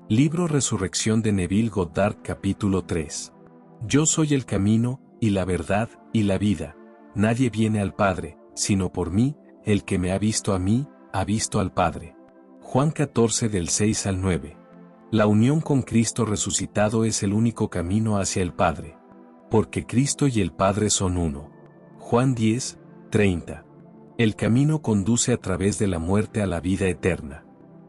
Libro Resurrección de Neville Goddard capítulo 3. Yo soy el camino, y la verdad, y la vida. Nadie viene al Padre, sino por mí. El que me ha visto a mí, ha visto al Padre. Juan 14 del 6 al 9. La unión con Cristo resucitado es el único camino hacia el Padre. Porque Cristo y el Padre son uno. Juan 10, 30. El camino conduce a través de la muerte a la vida eterna.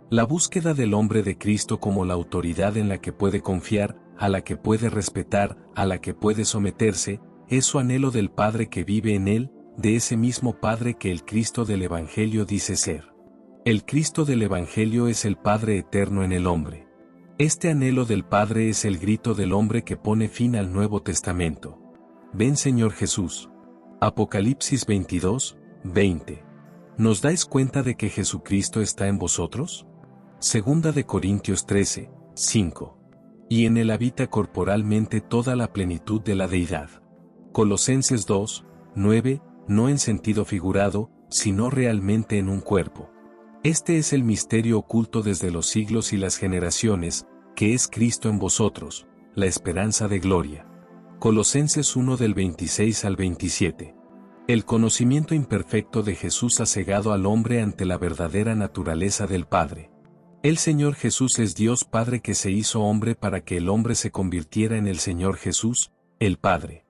La búsqueda del hombre de Cristo como la autoridad en la que puede confiar, a la que puede respetar, a la que puede someterse, es su anhelo del Padre que vive en él, de ese mismo Padre que el Cristo del Evangelio dice ser. El Cristo del Evangelio es el Padre eterno en el hombre. Este anhelo del Padre es el grito del hombre que pone fin al Nuevo Testamento. Ven Señor Jesús. Apocalipsis 22, 20. ¿Nos dais cuenta de que Jesucristo está en vosotros? Segunda de Corintios 13, 5. Y en él habita corporalmente toda la plenitud de la deidad. Colosenses 2, 9, no en sentido figurado, sino realmente en un cuerpo. Este es el misterio oculto desde los siglos y las generaciones, que es Cristo en vosotros, la esperanza de gloria. Colosenses 1 del 26 al 27. El conocimiento imperfecto de Jesús ha cegado al hombre ante la verdadera naturaleza del Padre. El Señor Jesús es Dios Padre que se hizo hombre para que el hombre se convirtiera en el Señor Jesús, el Padre.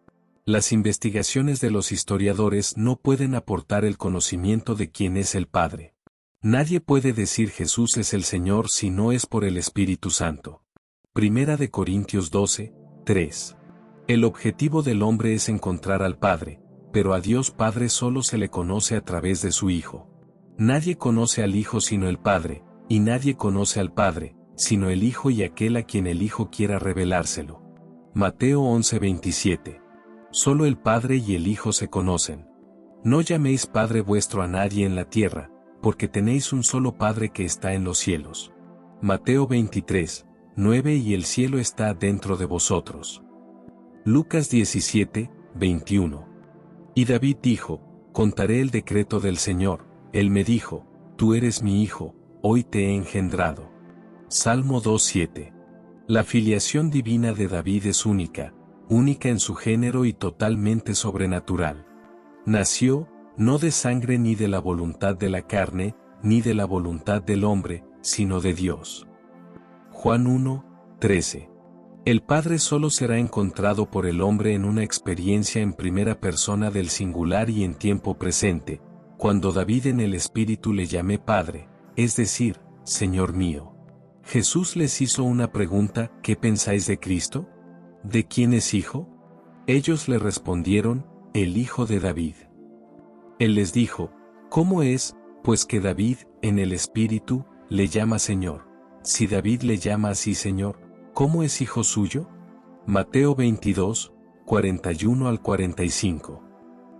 Las investigaciones de los historiadores no pueden aportar el conocimiento de quién es el Padre. Nadie puede decir Jesús es el Señor si no es por el Espíritu Santo. Primera de Corintios 12, 3. El objetivo del hombre es encontrar al Padre, pero a Dios Padre solo se le conoce a través de su Hijo. Nadie conoce al Hijo sino el Padre, y nadie conoce al Padre, sino el Hijo y aquel a quien el Hijo quiera revelárselo. Mateo 11:27. Solo el Padre y el Hijo se conocen. No llaméis Padre vuestro a nadie en la tierra, porque tenéis un solo Padre que está en los cielos. Mateo 23, 9 y el cielo está dentro de vosotros. Lucas 17, 21. Y David dijo, contaré el decreto del Señor, él me dijo, tú eres mi hijo, hoy te he engendrado. Salmo 2:7. La filiación divina de David es única en su género y totalmente sobrenatural. Nació, no de sangre ni de la voluntad de la carne, ni de la voluntad del hombre, sino de Dios. Juan 1, 13. El Padre solo será encontrado por el hombre en una experiencia en primera persona del singular y en tiempo presente, cuando David en el Espíritu le llamé Padre, es decir, Señor mío. Jesús les hizo una pregunta, ¿qué pensáis de Cristo? ¿De quién es hijo? Ellos le respondieron, el hijo de David. Él les dijo, ¿cómo es, pues que David, en el Espíritu, le llama Señor? Si David le llama así Señor, ¿cómo es hijo suyo? Mateo 22, 41 al 45.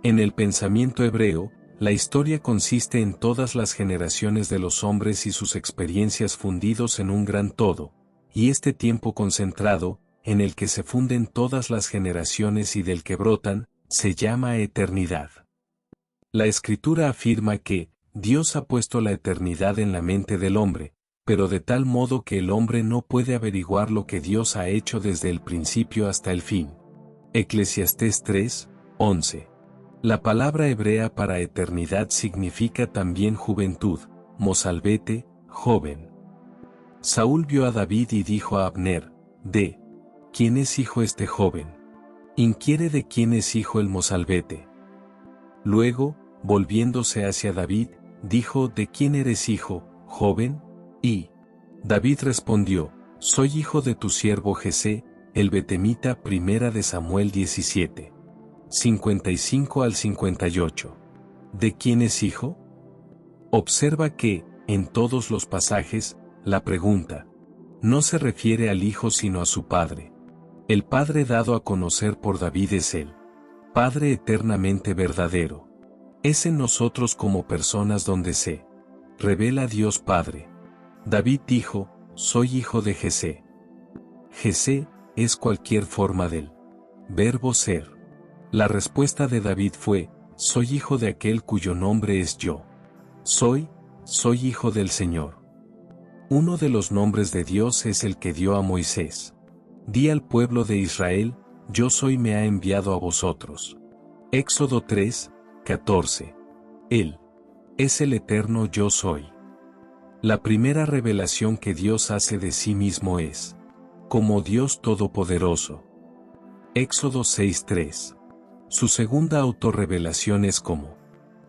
En el pensamiento hebreo, la historia consiste en todas las generaciones de los hombres y sus experiencias fundidos en un gran todo, y este tiempo concentrado, en el que se funden todas las generaciones y del que brotan, se llama eternidad. La Escritura afirma que, Dios ha puesto la eternidad en la mente del hombre, pero de tal modo que el hombre no puede averiguar lo que Dios ha hecho desde el principio hasta el fin. Eclesiastés 3, 11. La palabra hebrea para eternidad significa también juventud, mozalbete, joven. Saúl vio a David y dijo a Abner, ¿de quién es hijo este joven? Inquiere de quién es hijo el mozalbete. Luego, volviéndose hacia David, dijo, ¿de quién eres hijo, joven? Y David respondió, soy hijo de tu siervo Jesé, el betemita. Primera de Samuel 17. 55 al 58. ¿De quién es hijo? Observa que, en todos los pasajes, la pregunta no se refiere al hijo sino a su padre. El Padre dado a conocer por David es el Padre eternamente verdadero. Es en nosotros como personas donde se revela Dios Padre. David dijo, soy hijo de Jesé. Jesé es cualquier forma del verbo ser. La respuesta de David fue, soy hijo de aquel cuyo nombre es yo. Soy hijo del Señor. Uno de los nombres de Dios es el que dio a Moisés. Di al pueblo de Israel, yo soy me ha enviado a vosotros. Éxodo 3, 14. Él es el eterno yo soy. La primera revelación que Dios hace de sí mismo es como Dios Todopoderoso. Éxodo 6:3. Su segunda autorrevelación es como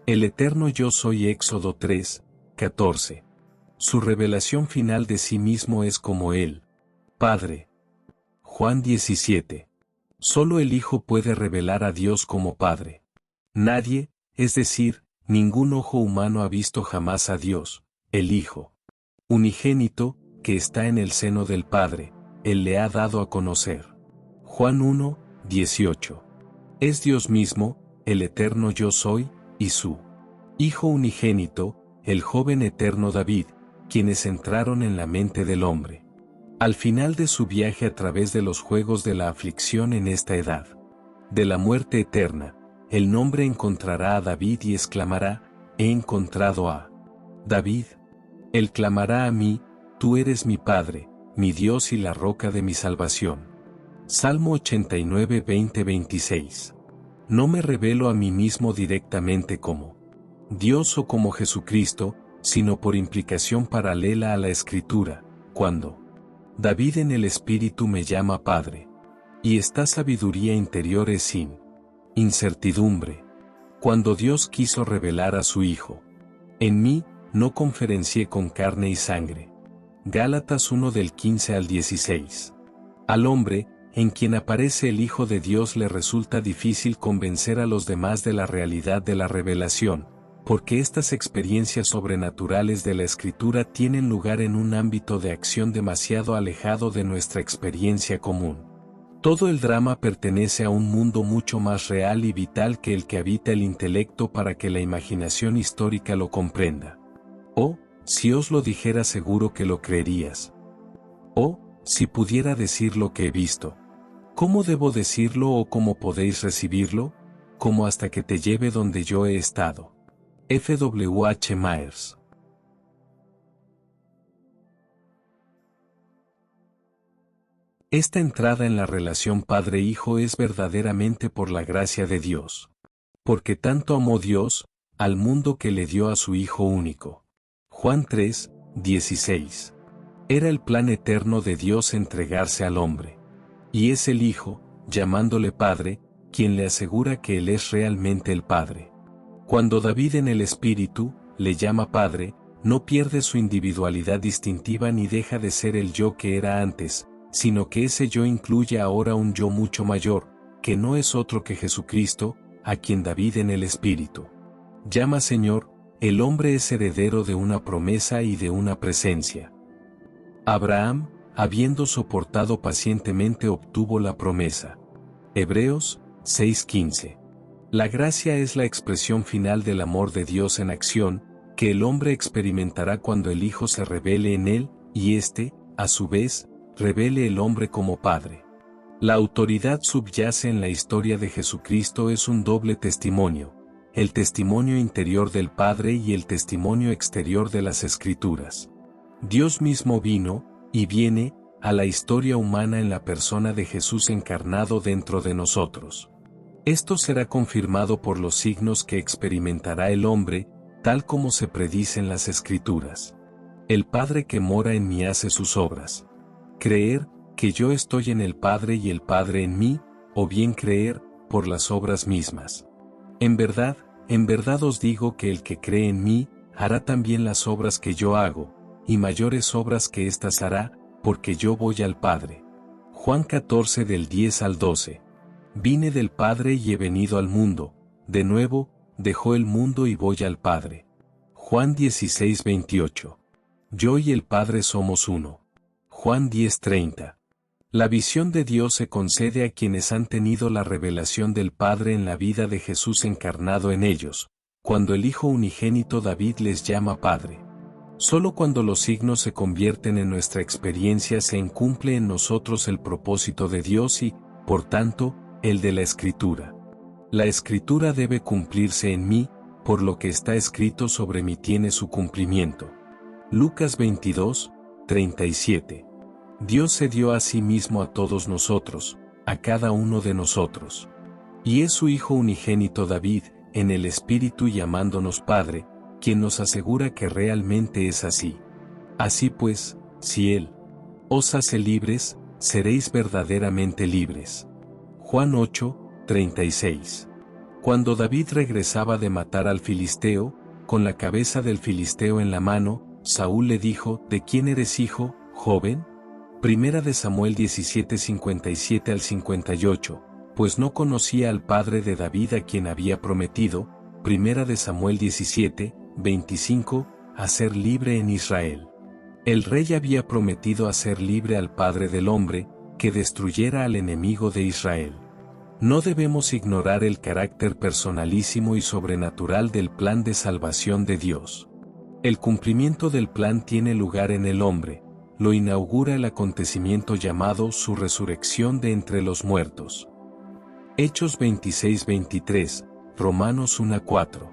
el eterno yo soy. Éxodo 3:14. Su revelación final de sí mismo es como Él, Padre. Juan 17. Solo el Hijo puede revelar a Dios como Padre. Nadie, es decir, ningún ojo humano ha visto jamás a Dios, el Hijo unigénito, que está en el seno del Padre, Él le ha dado a conocer. Juan 1:18. Es Dios mismo, el eterno yo soy, y su Hijo unigénito, el joven eterno David, quienes entraron en la mente del hombre. Al final de su viaje a través de los juegos de la aflicción en esta edad, de la muerte eterna, el nombre encontrará a David y exclamará, he encontrado a David. Él clamará a mí, tú eres mi Padre, mi Dios y la roca de mi salvación. Salmo 89, 20-26. No me revelo a mí mismo directamente como Dios o como Jesucristo, sino por implicación paralela a la Escritura, cuando David en el Espíritu me llama Padre. Y esta sabiduría interior es sin incertidumbre. Cuando Dios quiso revelar a su Hijo en mí, no conferencié con carne y sangre. Gálatas 1 del 15 al 16. Al hombre, en quien aparece el Hijo de Dios le resulta difícil convencer a los demás de la realidad de la revelación, porque estas experiencias sobrenaturales de la Escritura tienen lugar en un ámbito de acción demasiado alejado de nuestra experiencia común. Todo el drama pertenece a un mundo mucho más real y vital que el que habita el intelecto para que la imaginación histórica lo comprenda. Oh, si os lo dijera seguro que lo creerías. Oh, si pudiera decir lo que he visto. ¿Cómo debo decirlo o cómo podéis recibirlo? Como hasta que te lleve donde yo he estado. F. W. H. Myers. Esta entrada en la relación padre-hijo es verdaderamente por la gracia de Dios. Porque tanto amó Dios al mundo que le dio a su Hijo único. Juan 3:16. Era el plan eterno de Dios entregarse al hombre. Y es el Hijo, llamándole Padre, quien le asegura que Él es realmente el Padre. Cuando David en el Espíritu le llama Padre, no pierde su individualidad distintiva ni deja de ser el yo que era antes, sino que ese yo incluye ahora un yo mucho mayor, que no es otro que Jesucristo, a quien David en el Espíritu llama Señor. El hombre es heredero de una promesa y de una presencia. Abraham, habiendo soportado pacientemente, obtuvo la promesa. Hebreos 6:15. La gracia es la expresión final del amor de Dios en acción, que el hombre experimentará cuando el Hijo se revele en él, y éste, a su vez, revele el hombre como Padre. La autoridad subyace en la historia de Jesucristo es un doble testimonio. El testimonio interior del Padre y el testimonio exterior de las Escrituras. Dios mismo vino, y viene, a la historia humana en la persona de Jesús encarnado dentro de nosotros. Esto será confirmado por los signos que experimentará el hombre, tal como se predice en las Escrituras. El Padre que mora en mí hace sus obras. Creer que yo estoy en el Padre y el Padre en mí, o bien creer por las obras mismas. En verdad os digo que el que cree en mí, hará también las obras que yo hago, y mayores obras que éstas hará, porque yo voy al Padre. Juan 14 del 10 al 12. Vine del Padre y he venido al mundo, de nuevo, dejó el mundo y voy al Padre. Juan 16:28. Yo y el Padre somos uno. Juan 10:30. La visión de Dios se concede a quienes han tenido la revelación del Padre en la vida de Jesús encarnado en ellos, cuando el Hijo unigénito David les llama Padre. Solo cuando los signos se convierten en nuestra experiencia se cumple en nosotros el propósito de Dios y, por tanto, el de la Escritura. La Escritura debe cumplirse en mí, por lo que está escrito sobre mí tiene su cumplimiento. Lucas 22, 37. Dios se dio a sí mismo a todos nosotros, a cada uno de nosotros. Y es su Hijo unigénito David, en el Espíritu llamándonos Padre, quien nos asegura que realmente es así. Así pues, si Él os hace libres, seréis verdaderamente libres. Juan 8, 36. Cuando David regresaba de matar al filisteo, con la cabeza del filisteo en la mano, Saúl le dijo: ¿De quién eres hijo, joven? Primera de Samuel 17, 57 al 58, pues no conocía al padre de David a quien había prometido, Primera de Samuel 17, 25, hacer libre en Israel. El rey había prometido hacer libre al padre del hombre, que destruyera al enemigo de Israel. No debemos ignorar el carácter personalísimo y sobrenatural del plan de salvación de Dios. El cumplimiento del plan tiene lugar en el hombre, lo inaugura el acontecimiento llamado su resurrección de entre los muertos. Hechos 26-23, Romanos 1-4.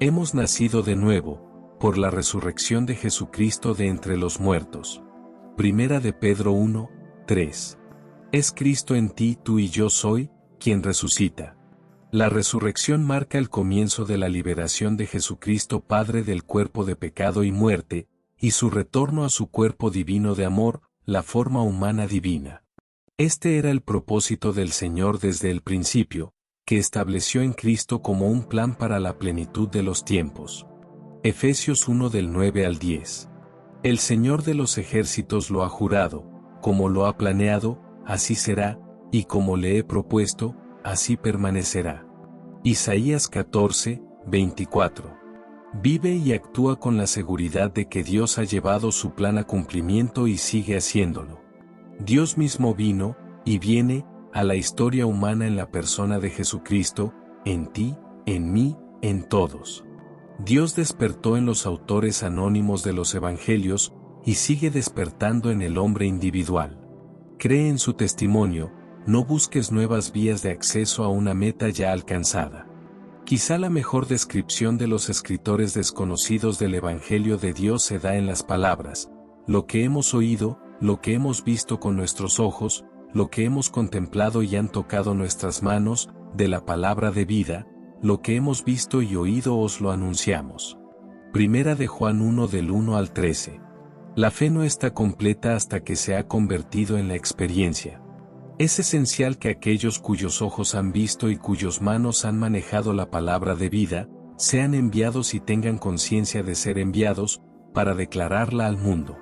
Hemos nacido de nuevo, por la resurrección de Jesucristo de entre los muertos. Primera de Pedro 1, 3. Es Cristo en ti, tú y yo soy, quien resucita. La resurrección marca el comienzo de la liberación de Jesucristo Padre del cuerpo de pecado y muerte, y su retorno a su cuerpo divino de amor, la forma humana divina. Este era el propósito del Señor desde el principio, que estableció en Cristo como un plan para la plenitud de los tiempos. Efesios 1 del 9 al 10. El Señor de los ejércitos lo ha jurado, como lo ha planeado, así será, y como le he propuesto, así permanecerá. Isaías 14, 24. Vive y actúa con la seguridad de que Dios ha llevado su plan a cumplimiento y sigue haciéndolo. Dios mismo vino, y viene, a la historia humana en la persona de Jesucristo, en ti, en mí, en todos. Dios despertó en los autores anónimos de los evangelios, y sigue despertando en el hombre individual. Cree en su testimonio, no busques nuevas vías de acceso a una meta ya alcanzada. Quizá la mejor descripción de los escritores desconocidos del Evangelio de Dios se da en las palabras: lo que hemos oído, lo que hemos visto con nuestros ojos, lo que hemos contemplado y han tocado nuestras manos, de la palabra de vida, lo que hemos visto y oído os lo anunciamos. Primera de Juan 1 del 1 al 13. La fe no está completa hasta que se ha convertido en la experiencia. Es esencial que aquellos cuyos ojos han visto y cuyas manos han manejado la palabra de vida, sean enviados y tengan conciencia de ser enviados, para declararla al mundo.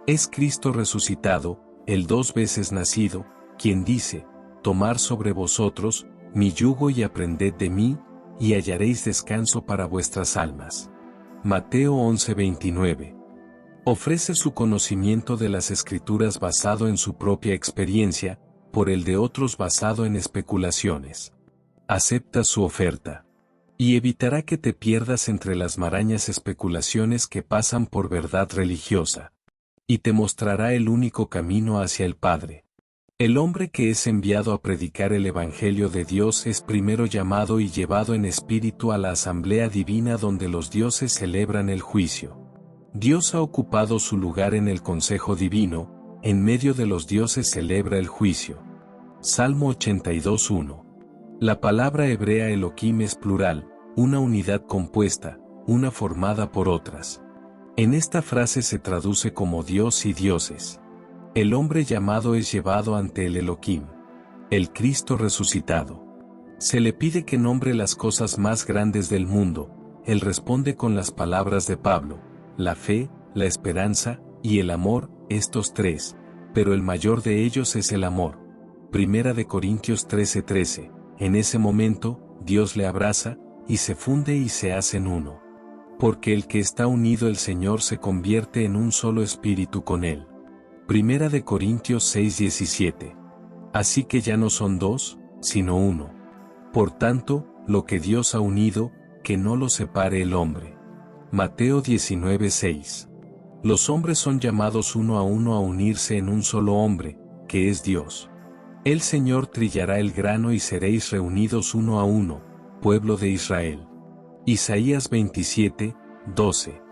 Es Cristo resucitado, el 2 veces nacido, quien dice: tomad sobre vosotros mi yugo y aprended de mí, y hallaréis descanso para vuestras almas. Mateo 11:29. Ofrece su conocimiento de las Escrituras basado en su propia experiencia, por el de otros basado en especulaciones. Acepta su oferta. Y evitará que te pierdas entre las marañas especulaciones que pasan por verdad religiosa. Y te mostrará el único camino hacia el Padre. El hombre que es enviado a predicar el Evangelio de Dios es primero llamado y llevado en espíritu a la asamblea divina donde los dioses celebran el juicio. Dios ha ocupado su lugar en el consejo divino, en medio de los dioses celebra el juicio. Salmo 82:1. La palabra hebrea Elohim es plural, una unidad compuesta, una formada por otras. En esta frase se traduce como Dios y dioses. El hombre llamado es llevado ante el Elohim, el Cristo resucitado. Se le pide que nombre las cosas más grandes del mundo. Él responde con las palabras de Pablo: la fe, la esperanza, y el amor, estos tres, pero el mayor de ellos es el amor. Primera de Corintios 13:13. En ese momento, Dios le abraza, y se funde y se hacen uno. Porque el que está unido al Señor se convierte en un solo espíritu con él. Primera de Corintios 6:17. Así que ya no son dos, sino uno. Por tanto, lo que Dios ha unido, que no lo separe el hombre. Mateo 19:6. Los hombres son llamados uno a uno a unirse en un solo hombre, que es Dios. El Señor trillará el grano y seréis reunidos uno a uno, pueblo de Israel. Isaías 27:12.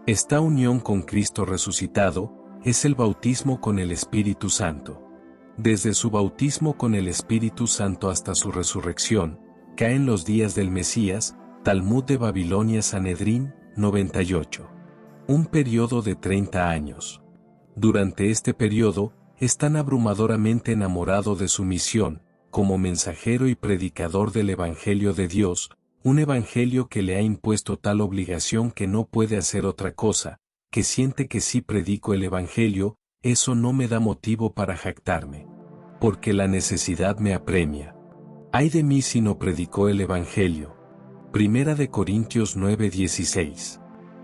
Esta unión con Cristo resucitado, es el bautismo con el Espíritu Santo. Desde su bautismo con el Espíritu Santo hasta su resurrección, caen los días del Mesías, Talmud de Babilonia Sanedrín, 98. Un periodo de 30 años. Durante este periodo, es tan abrumadoramente enamorado de su misión, como mensajero y predicador del Evangelio de Dios, un Evangelio que le ha impuesto tal obligación que no puede hacer otra cosa, que siente que si predico el Evangelio, eso no me da motivo para jactarme. Porque la necesidad me apremia. Ay de mí si no predicó el Evangelio. Primera de Corintios 9:16.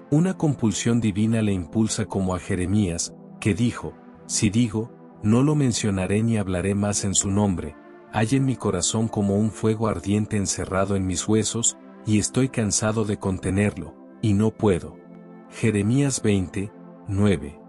Una compulsión divina le impulsa como a Jeremías, que dijo, si digo, no lo mencionaré ni hablaré más en su nombre, hay en mi corazón como un fuego ardiente encerrado en mis huesos, y estoy cansado de contenerlo, y no puedo. Jeremías 20:9.